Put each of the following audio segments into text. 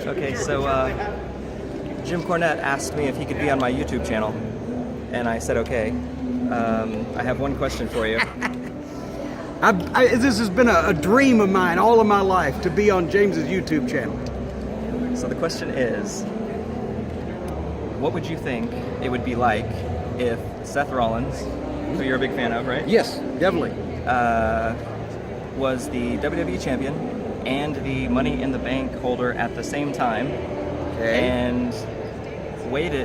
Okay, so Jim Cornette asked me if he could be on my YouTube channel, and I said okay. I have one question for you. This has been a dream of mine all of my life, to be on James's YouTube channel. So the question is, what would you think it would be like if Seth Rollins, who you're a big fan of, right? Yes, definitely. Was the WWE champion and the Money in the Bank holder at the same time, and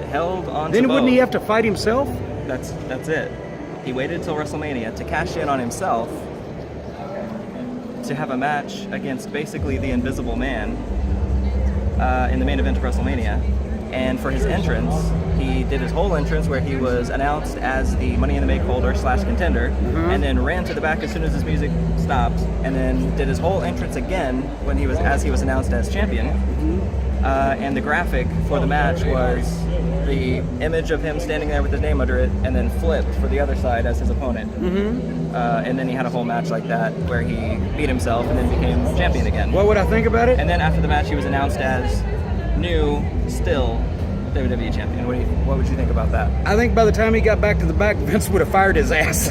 held on to Then both. wouldn't he have to fight himself? That's it. He waited until WrestleMania to cash in on himself, to have a match against basically the Invisible Man in the main event of WrestleMania. And for his entrance, he did his whole entrance where he was announced as the Money in the Bank holder / contender, and then ran to the back as soon as his music stopped, and then did his whole entrance again when he was announced as champion. And the graphic for the match was the image of him standing there with his name under it, and then flipped for the other side as his opponent. And then he had a whole match like that where he beat himself and then became champion again. What would I think about it? And then after the match, he was announced as still WWE champion. What would you think about that? I think by the time he got back to the back, Vince would have fired his ass.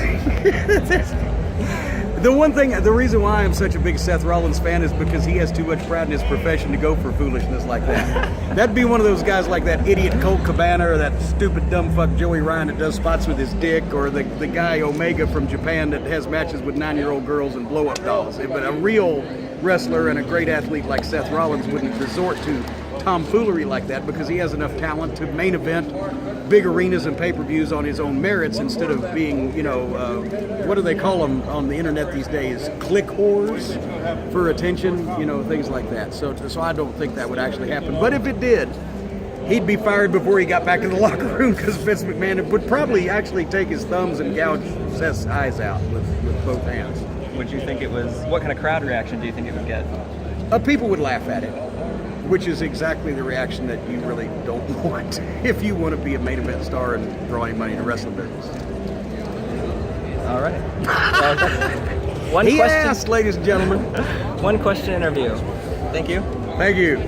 The reason why I'm such a big Seth Rollins fan is because he has too much pride in his profession to go for foolishness like that. That'd be one of those guys like that idiot Colt Cabana, or that stupid dumb fuck Joey Ryan that does spots with his dick, or the guy Omega from Japan that has matches with 9-year-old girls and blow-up dolls. But a real wrestler and a great athlete like Seth Rollins wouldn't resort to tomfoolery like that, because he has enough talent to main event big arenas and pay-per-views on his own merits, instead of being, what do they call them on the internet these days? Click whores for attention, things like that. So I don't think that would actually happen. But if it did, he'd be fired before he got back to the locker room, because Vince McMahon would probably actually take his thumbs and gouge Seth's eyes out with both hands. Would you think what kind of crowd reaction do you think it would get? People would laugh at it, which is exactly the reaction that you really don't want if you want to be a main event star and draw any money in the wrestling business. All right. He asked, ladies and gentlemen. One question interview. Thank you. Thank you.